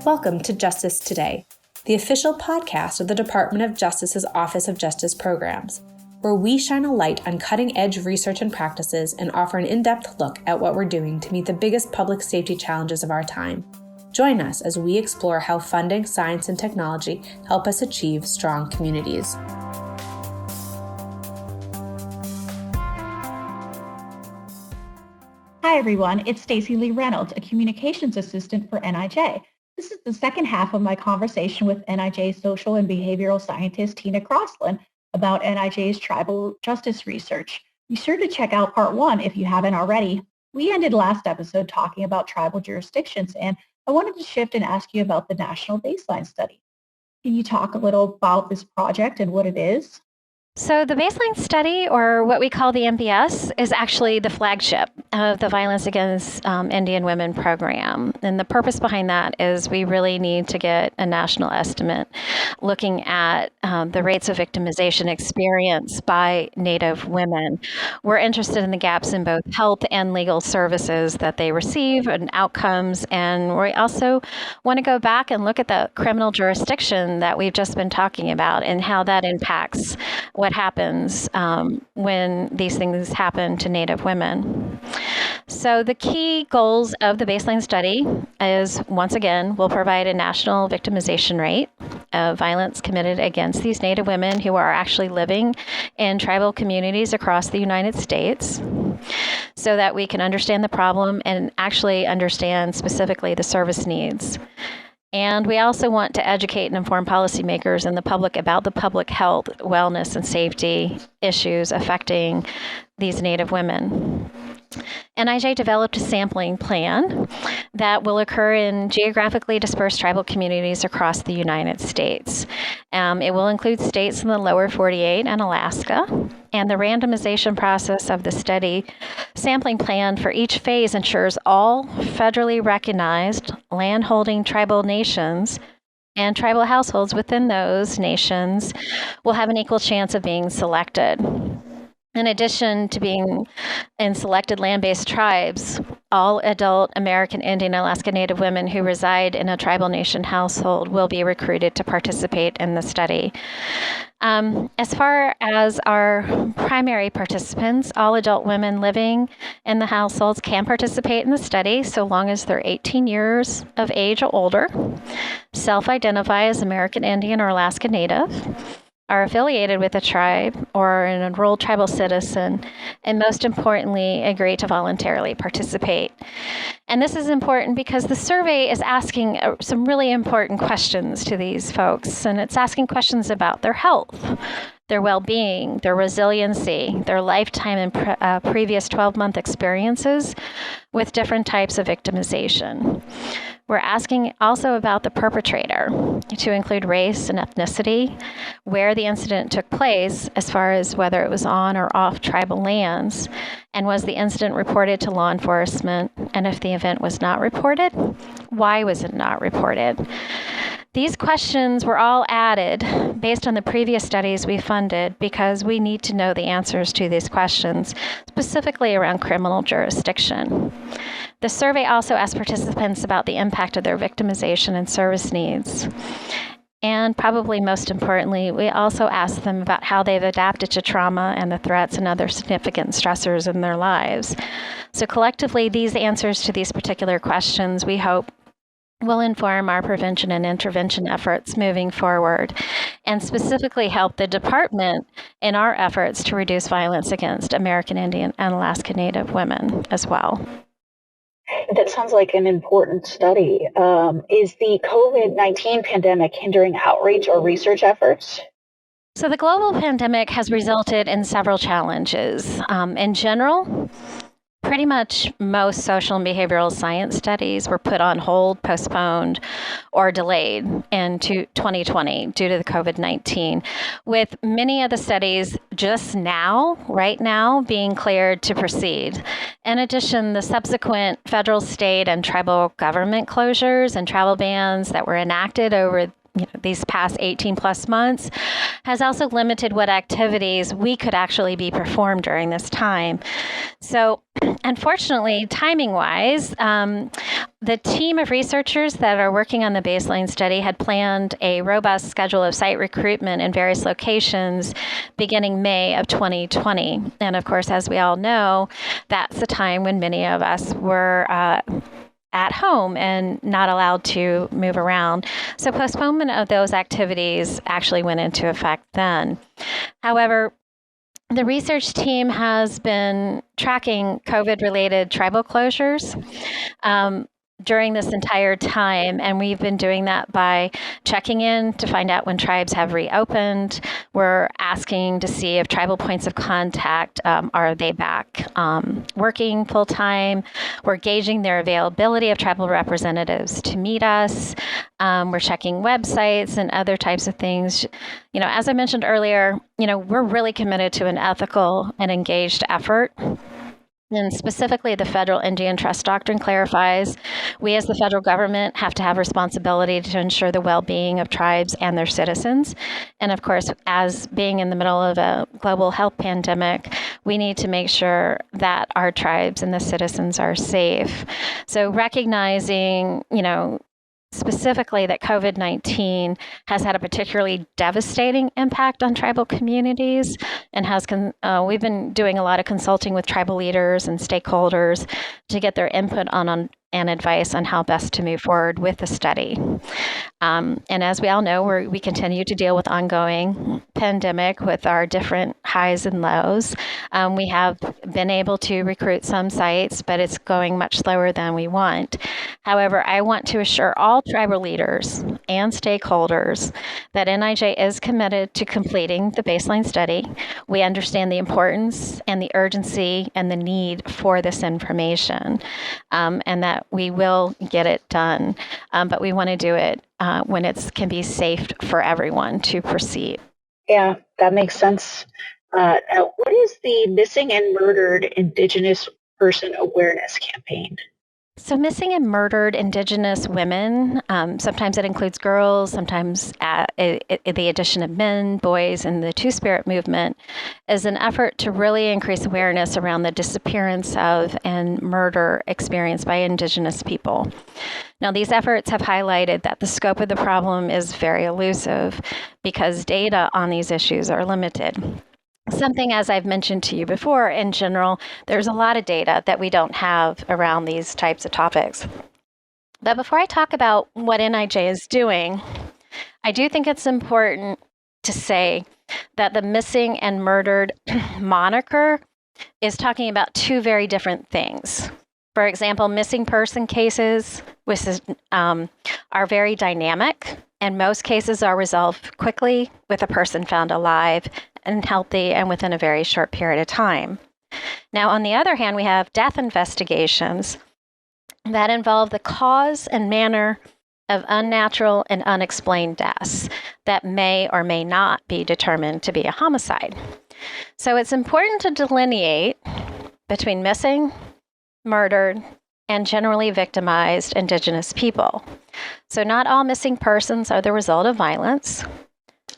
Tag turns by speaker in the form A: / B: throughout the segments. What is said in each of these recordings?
A: Welcome to Justice Today, the official podcast of the Department of Justice's Office of Justice Programs, where we shine a light on cutting-edge research and practices and offer an in-depth look at what we're doing to meet the biggest public safety challenges of our time. Join us as we explore how funding, science, and technology help us achieve strong communities.
B: Hi, everyone. It's Stacy Reynolds, a communications assistant for NIJ. This is the second half of my conversation with NIJ social and behavioral scientist Tina Crossland about NIJ's tribal justice research. Be sure to check out part 1 if you haven't already. We ended last episode talking about tribal jurisdictions, and I wanted to shift and ask you about the National Baseline Study. Can you talk a little about this project and what it is?
C: So the baseline study, or what we call the NBS, is actually the flagship of the Violence Against Indian Women program. And the purpose behind that is we really need to get a national estimate looking at the rates of victimization experienced by Native women. We're interested in the gaps in both health and legal services that they receive and outcomes. And we also want to go back and look at the criminal jurisdiction that we've just been talking about and how that impacts what happens when these things happen to Native women. So the key goals of the baseline study is, once again, we'll provide a national victimization rate of violence committed against these Native women who are actually living in tribal communities across the United States, so that we can understand the problem and actually understand specifically the service needs. And we also want to educate and inform policymakers and the public about the public health, wellness, and safety issues affecting these Native women. NIJ developed a sampling plan that will occur in geographically dispersed tribal communities across the United States. It will include states in the lower 48 and Alaska. And the randomization process of the study sampling plan for each phase ensures all federally recognized landholding tribal nations and tribal households within those nations will have an equal chance of being selected. In addition to being in selected land-based tribes, all adult American Indian and Alaska Native women who reside in a tribal nation household will be recruited to participate in the study. As far as our primary participants, all adult women living in the households can participate in the study so long as they're 18 years of age or older, self-identify as American Indian or Alaska Native, are affiliated with a tribe or an enrolled tribal citizen, and most importantly, agree to voluntarily participate. And this is important because the survey is asking some really important questions to these folks, and it's asking questions about their health, their well-being, their resiliency, their lifetime and previous 12-month experiences with different types of victimization. We're asking also about the perpetrator, to include race and ethnicity, where the incident took place as far as whether it was on or off tribal lands, and was the incident reported to law enforcement, and if the event was not reported, why was it not reported? These questions were all added based on the previous studies we funded because we need to know the answers to these questions, specifically around criminal jurisdiction. The survey also asked participants about the impact of their victimization and service needs. And probably most importantly, we also asked them about how they've adapted to trauma and the threats and other significant stressors in their lives. So collectively, these answers to these particular questions, we hope, will inform our prevention and intervention efforts moving forward, and specifically help the department in our efforts to reduce violence against American Indian and Alaska Native women as well.
B: That sounds like an important study. Is the COVID-19 pandemic hindering outreach or research efforts?
C: So the global pandemic has resulted in several challenges. In general, pretty much most social and behavioral science studies were put on hold, postponed, or delayed into 2020 due to the COVID-19, with many of the studies just now, right now, being cleared to proceed. In addition, the subsequent federal, state, and tribal government closures and travel bans that were enacted over these past 18 plus months has also limited what activities we could actually be performed during this time. So unfortunately, timing wise, the team of researchers that are working on the baseline study had planned a robust schedule of site recruitment in various locations beginning May of 2020. And of course, as we all know, that's the time when many of us were at home and not allowed to move around. So postponement of those activities actually went into effect then. However, the research team has been tracking COVID-related tribal closures during this entire time, and we've been doing that by checking in to find out when tribes have reopened. We're asking to see if tribal points of contact, are they back working full-time? We're gauging their availability of tribal representatives to meet us. We're checking websites and other types of things. As I mentioned earlier, we're really committed to an ethical and engaged effort. And specifically, the federal Indian Trust Doctrine clarifies we as the federal government have to have responsibility to ensure the well-being of tribes and their citizens. And of course, as being in the middle of a global health pandemic, we need to make sure that our tribes and the citizens are safe. So recognizing, specifically that COVID-19 has had a particularly devastating impact on tribal communities and we've been doing a lot of consulting with tribal leaders and stakeholders to get their input on and advice on how best to move forward with the study. And as we all know, we continue to deal with ongoing pandemic with our different highs and lows. We have been able to recruit some sites, but it's going much slower than we want. However, I want to assure all tribal leaders and stakeholders that NIJ is committed to completing the baseline study. We understand the importance and the urgency and the need for this information, and that we will get it done, but we want to do it when it can be safe for everyone to proceed.
B: Yeah, that makes sense. What is the Missing and Murdered Indigenous Person Awareness Campaign?
C: So missing and murdered Indigenous women, sometimes it includes girls, sometimes the addition of men, boys, and the Two-Spirit movement is an effort to really increase awareness around the disappearance of and murder experienced by Indigenous people. Now, these efforts have highlighted that the scope of the problem is very elusive because data on these issues are limited. Something, as I've mentioned to you before, in general, there's a lot of data that we don't have around these types of topics. But before I talk about what NIJ is doing, I do think it's important to say that the missing and murdered moniker is talking about two very different things. For example, missing person cases are very dynamic, and most cases are resolved quickly with a person found alive and healthy and within a very short period of time. Now, on the other hand, we have death investigations that involve the cause and manner of unnatural and unexplained deaths that may or may not be determined to be a homicide. So it's important to delineate between missing, murdered, and generally victimized Indigenous people. So not all missing persons are the result of violence,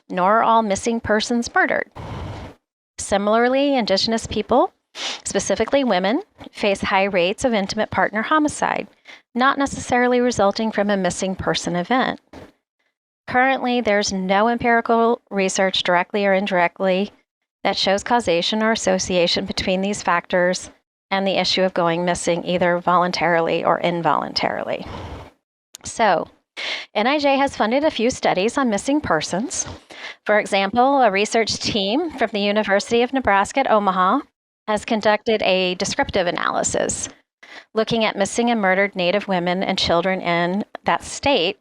C: nor are all missing persons murdered. Similarly, Indigenous people, specifically women, face high rates of intimate partner homicide, not necessarily resulting from a missing person event. Currently, there's no empirical research, directly or indirectly, that shows causation or association between these factors and the issue of going missing either voluntarily or involuntarily. So, NIJ has funded a few studies on missing persons. For example, a research team from the University of Nebraska at Omaha has conducted a descriptive analysis looking at missing and murdered Native women and children in that state.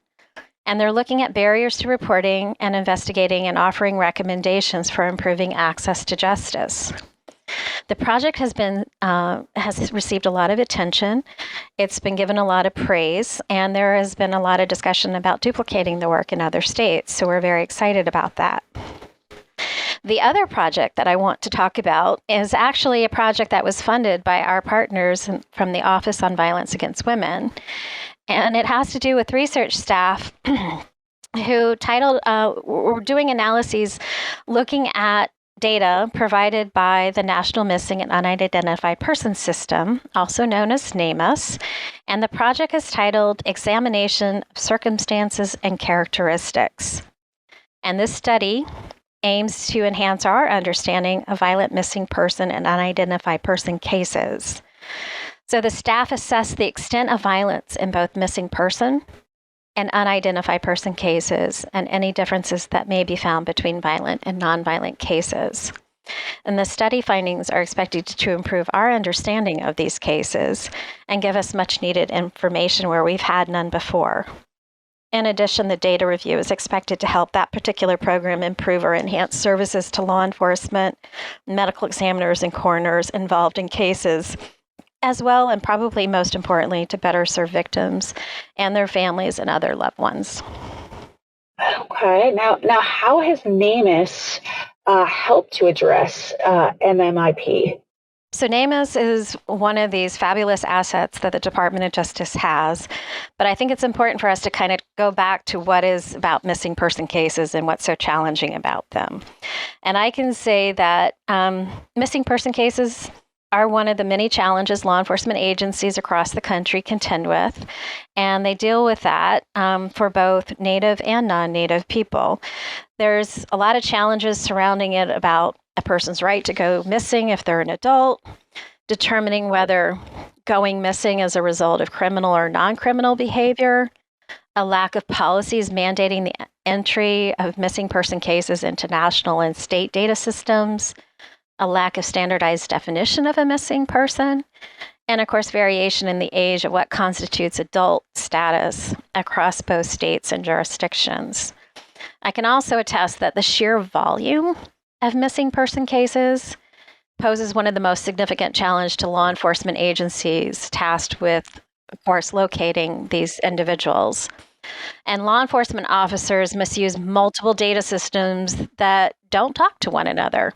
C: And they're looking at barriers to reporting and investigating and offering recommendations for improving access to justice. The project has received a lot of attention. It's been given a lot of praise, and there has been a lot of discussion about duplicating the work in other states. So we're very excited about that. The other project that I want to talk about is actually a project that was funded by our partners from the Office on Violence Against Women. And it has to do with research staff who were doing analyses looking at data provided by the National Missing and Unidentified Persons System, also known as NamUs, and the project is titled Examination of Circumstances and Characteristics. And this study aims to enhance our understanding of violent missing person and unidentified person cases. So the staff assessed the extent of violence in both missing person and unidentified person cases and any differences that may be found between violent and nonviolent cases. And the study findings are expected to improve our understanding of these cases and give us much needed information where we've had none before. In addition, the data review is expected to help that particular program improve or enhance services to law enforcement, medical examiners, and coroners involved in cases, as well, and probably most importantly, to better serve victims and their families and other loved ones.
B: Okay. Now, how has NamUs helped to address MMIP?
C: So NamUs is one of these fabulous assets that the Department of Justice has, but I think it's important for us to kind of go back to what is about missing person cases and what's so challenging about them. And I can say that missing person cases are one of the many challenges law enforcement agencies across the country contend with, and they deal with that for both Native and non-Native people. There's a lot of challenges surrounding it about a person's right to go missing if they're an adult, determining whether going missing is a result of criminal or non-criminal behavior, a lack of policies mandating the entry of missing person cases into national and state data systems, a lack of standardized definition of a missing person, and of course, variation in the age of what constitutes adult status across both states and jurisdictions. I can also attest that the sheer volume of missing person cases poses one of the most significant challenges to law enforcement agencies tasked with, of course, locating these individuals. And law enforcement officers must use multiple data systems that don't talk to one another,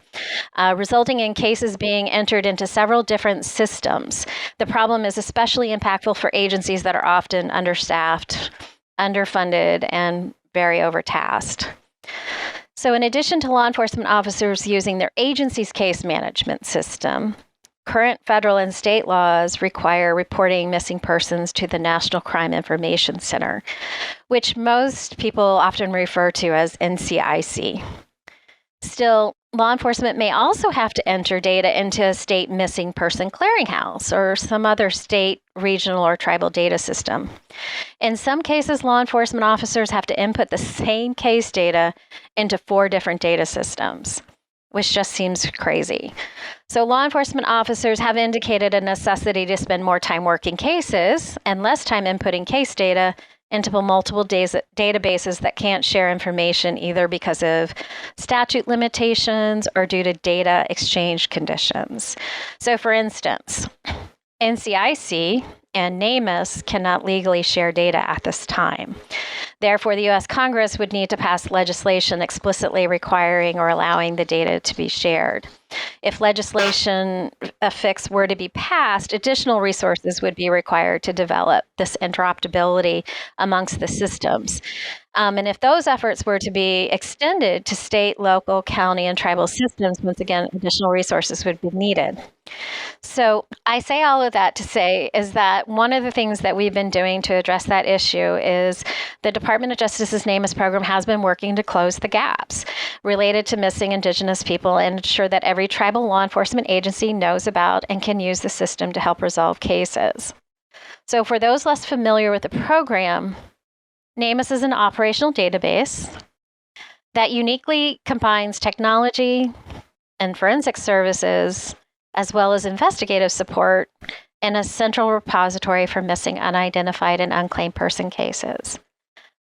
C: resulting in cases being entered into several different systems. The problem is especially impactful for agencies that are often understaffed, underfunded, and very overtasked. So in addition to law enforcement officers using their agency's case management system, current federal and state laws require reporting missing persons to the National Crime Information Center, which most people often refer to as NCIC. Still, law enforcement may also have to enter data into a state missing person clearinghouse or some other state, regional, or tribal data system. In some cases, law enforcement officers have to input the same case data into 4 different data systems, which just seems crazy. So law enforcement officers have indicated a necessity to spend more time working cases and less time inputting case data into multiple databases that can't share information either because of statute limitations or due to data exchange conditions. So for instance, NCIC and NamUs cannot legally share data at this time. Therefore, the U.S. Congress would need to pass legislation explicitly requiring or allowing the data to be shared. If legislation fix were to be passed, additional resources would be required to develop this interoperability amongst the systems. And if those efforts were to be extended to state, local, county, and tribal systems, once again, additional resources would be needed. So I say all of that to say is that one of the things that we've been doing to address that issue is the Department of Justice's NamUs program has been working to close the gaps related to missing Indigenous people and ensure that every tribal law enforcement agency knows about and can use the system to help resolve cases. So for those less familiar with the program, NamUs is an operational database that uniquely combines technology and forensic services as well as investigative support in a central repository for missing, unidentified, and unclaimed person cases.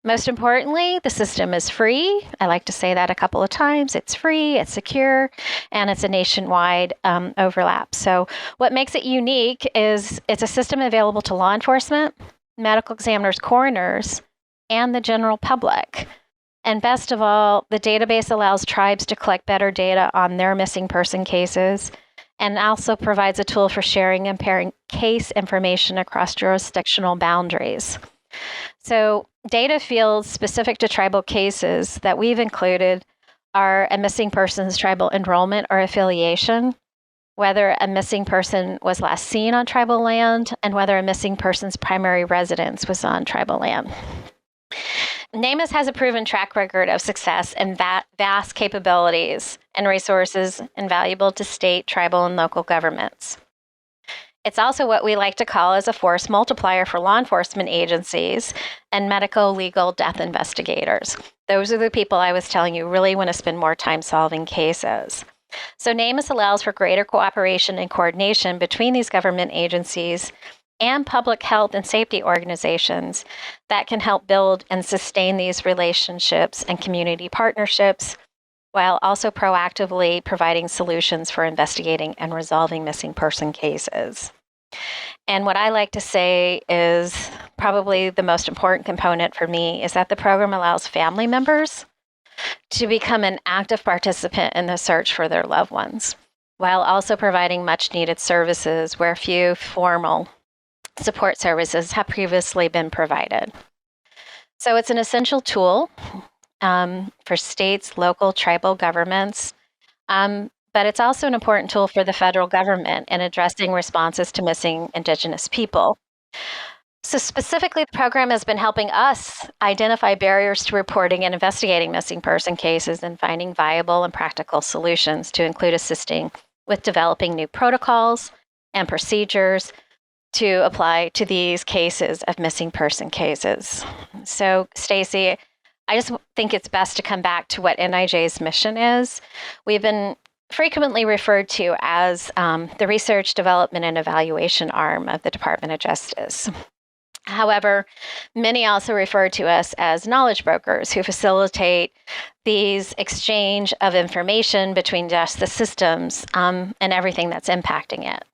C: Most importantly, the system is free. I like to say that a couple of times. It's free, it's secure, and it's a nationwide overlap. So what makes it unique is it's a system available to law enforcement, medical examiners, coroners, and the general public. And best of all, the database allows tribes to collect better data on their missing person cases and also provides a tool for sharing and pairing case information across jurisdictional boundaries. So data fields specific to tribal cases that we've included are a missing person's tribal enrollment or affiliation, whether a missing person was last seen on tribal land, and whether a missing person's primary residence was on tribal land. NamUs has a proven track record of success and vast capabilities and resources invaluable to state, tribal, and local governments. It's also what we like to call as a force multiplier for law enforcement agencies and medical, legal, death investigators. Those are the people I was telling you really want to spend more time solving cases. So NamUs allows for greater cooperation and coordination between these government agencies and public health and safety organizations that can help build and sustain these relationships and community partnerships, while also proactively providing solutions for investigating and resolving missing person cases. And what I like to say is probably the most important component for me is that the program allows family members to become an active participant in the search for their loved ones, while also providing much needed services where few formal support services have previously been provided. So it's an essential tool for states, local, tribal governments, but it's also an important tool for the federal government in addressing responses to missing Indigenous people. So specifically, the program has been helping us identify barriers to reporting and investigating missing person cases and finding viable and practical solutions to include assisting with developing new protocols and procedures to apply to these cases of missing person cases. So, Stacy, I just think it's best to come back to what NIJ's mission is. We've been frequently referred to as the research, development, and evaluation arm of the Department of Justice. However, many also refer to us as knowledge brokers who facilitate these exchange of information between justice systems and everything that's impacting it.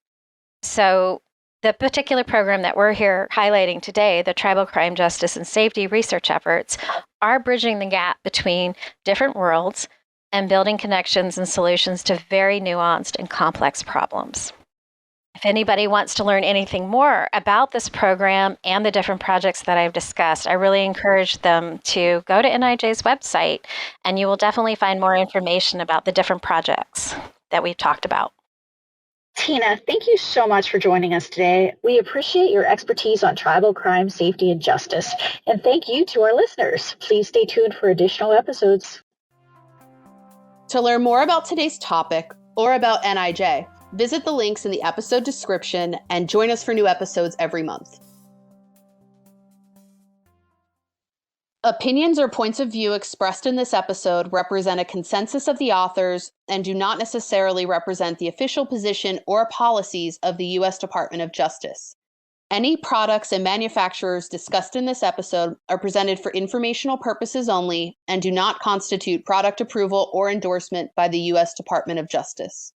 C: So the particular program that we're here highlighting today, the Tribal Crime Justice and Safety Research Efforts, are bridging the gap between different worlds and building connections and solutions to very nuanced and complex problems. If anybody wants to learn anything more about this program and the different projects that I've discussed, I really encourage them to go to NIJ's website, and you will definitely find more information about the different projects that we've talked about.
B: Tina, thank you so much for joining us today. We appreciate your expertise on tribal crime, safety, and justice. And thank you to our listeners. Please stay tuned for additional episodes.
D: To learn more about today's topic or about NIJ, visit the links in the episode description and join us for new episodes every month. Opinions or points of view expressed in this episode represent a consensus of the authors and do not necessarily represent the official position or policies of the U.S. Department of Justice. Any products and manufacturers discussed in this episode are presented for informational purposes only and do not constitute product approval or endorsement by the U.S. Department of Justice.